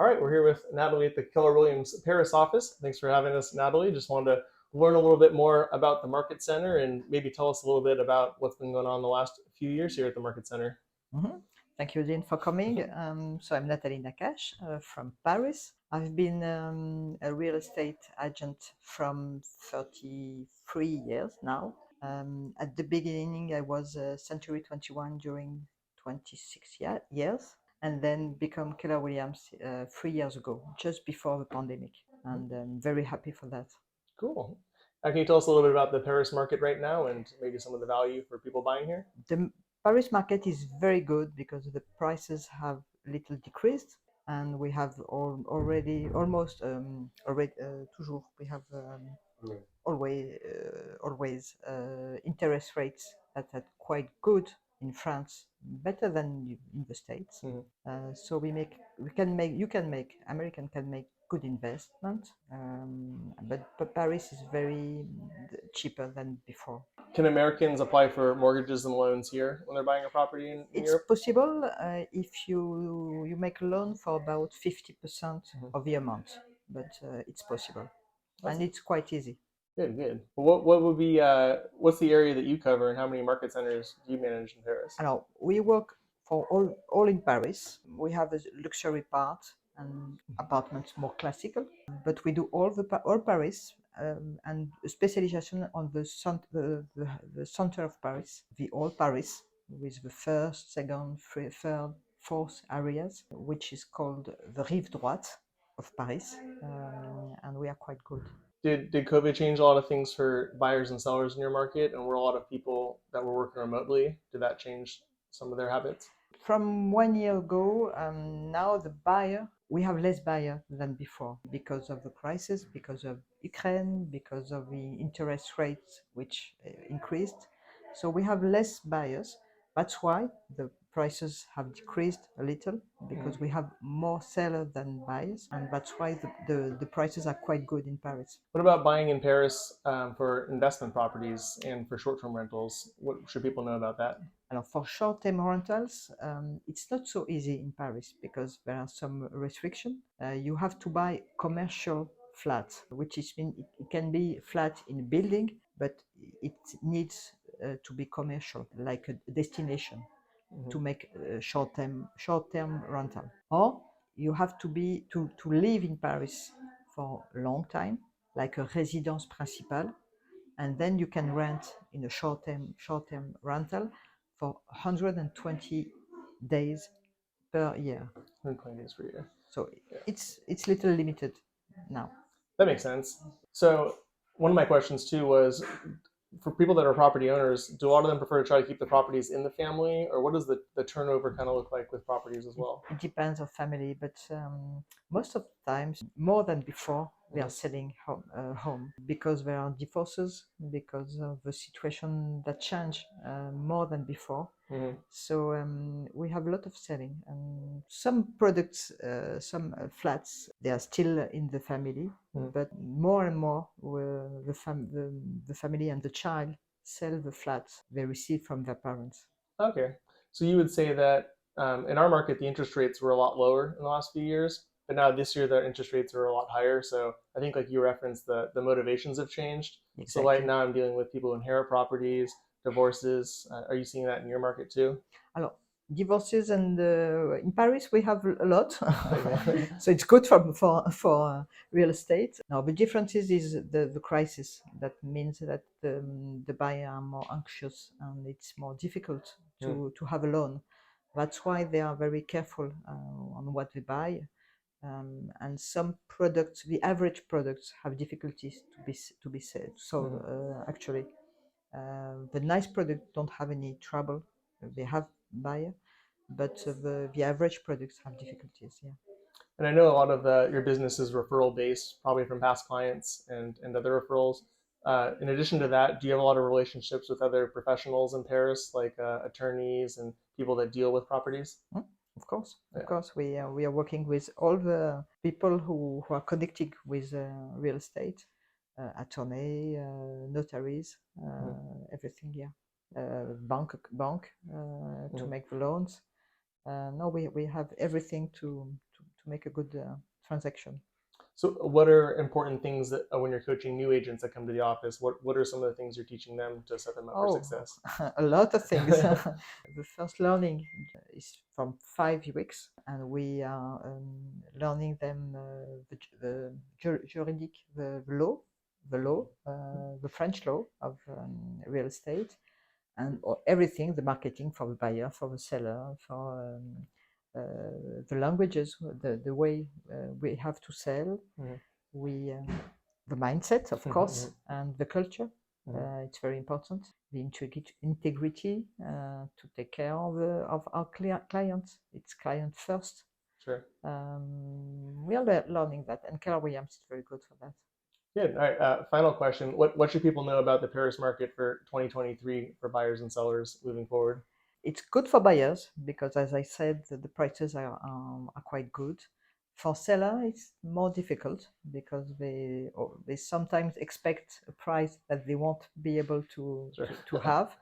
right, we're here with Nathalie at the Keller Williams Paris office. Thanks for having us, Nathalie. Just wanted to learn a little bit more about the Market Center and maybe tell us a little bit about what's been going on the last few years here at the Market Center. Thank you, Dean, for coming. So I'm Nathalie Naccache from Paris. I've been a real estate agent from 33 years now. At the beginning, I was Century 21 during 26 years, and then become Keller Williams 3 years ago, just before the pandemic. And I'm very happy for that. Cool. Can you tell us a little bit about the Paris market right now and maybe some of the value for people buying here? The Paris market is very good because the prices have little decreased, and we have already almost toujours we have always interest rates that are quite good in France, better than in the States. So American can make good investment, but Paris is very cheaper than before. Can Americans apply for mortgages and loans here when they're buying a property in It's Europe? possible if you make a loan for about 50% of the amount, but it's possible, and it's quite easy. Good. What would be what's the area that you cover and how many market centers do you manage in Paris? Alors, we work for all in Paris. We have a luxury part and apartments more classical, but we do all Paris, and a specialization on the center of Paris, the all Paris, with the first, second, third, fourth areas, which is called the Rive Droite of Paris, and we are quite good. Did COVID change a lot of things for buyers and sellers in your market? And were a lot of people that were working remotely, did that change some of their habits? From 1 year ago, now we have less buyer than before because of the crisis, because of Ukraine, because of the interest rates which increased. So we have less buyers. That's why the prices have decreased a little, because we have more sellers than buyers, and that's why the prices are quite good in Paris. What about buying in Paris for investment properties and for short-term rentals? What should people know about that? And for short-term rentals, it's not so easy in Paris because there are some restrictions. You have to buy commercial flats, which means it can be flat in a building, but it needs to be commercial, like a destination to make short-term rental. Or you have to live in Paris for a long time, like a résidence principale, and then you can rent in a short-term rental for 120 days per year. 120 days per year. So it's little limited now. That makes sense. So one of my questions too was, for people that are property owners, do a lot of them prefer to try to keep the properties in the family, or what does the turnover kind of look like with properties as well? It depends on family, but most of the times, more than before, we are selling home because there are divorces, because of the situation that changed more than before. So we have a lot of selling, and some products, some flats, they are still in the family, but more and more the family and the child sell the flats they receive from their parents. Okay, so you would say that in our market, the interest rates were a lot lower in the last few years, but now this year the interest rates are a lot higher. So I think, like you referenced, the motivations have changed. Exactly. So right now I'm dealing with people who inherit properties, divorces. Are you seeing that in your market too? Alors, divorces, and in Paris we have a lot, so it's good for real estate. Now the difference is the crisis. That means that the buyers are more anxious and it's more difficult to have a loan. That's why they are very careful on what they buy. And some products, the average products, have difficulties to be sold. Actually, the nice products don't have any trouble; they have buyer, but the average products have difficulties. Yeah. And I know a lot of your business is referral based, probably from past clients and other referrals. In addition to that, do you have a lot of relationships with other professionals in Paris, like attorneys and people that deal with properties? Of course, we are working with all the people who are connected with real estate, attorney, notaries, everything. Yeah, bank to make the loans. No, we have everything to make a good transaction. So, what are important things that when you're coaching new agents that come to the office? What are some of the things you're teaching them to set them up for Oh, success? a lot of things. The first learning is from 5 weeks, and we are learning them the juridic, the French law of real estate, and everything, the marketing for the buyer, for the seller, for the languages, the way we have to sell, Mhm. we the mindset, of course, and the culture. Mhm. It's very important. The integrity to take care of our clients. It's client first. Sure. We are learning that, and Keller Williams is very good for that. Good. All right. Final question. What should people know about the Paris market for 2023 for buyers and sellers moving forward? It's good for buyers because, as I said, the prices are quite good. For seller, it's more difficult because they sometimes expect a price that they won't be able to Sure. to have,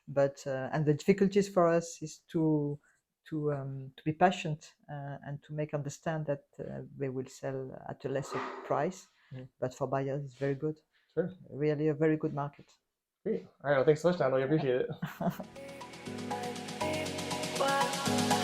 but and the difficulties for us is to be patient and to make understand that they will sell at a lesser price. Mhm. But for buyers, it's very good. Sure. Really, a very good market. Great. All right. Well, thanks so much, Nathalie. I appreciate it.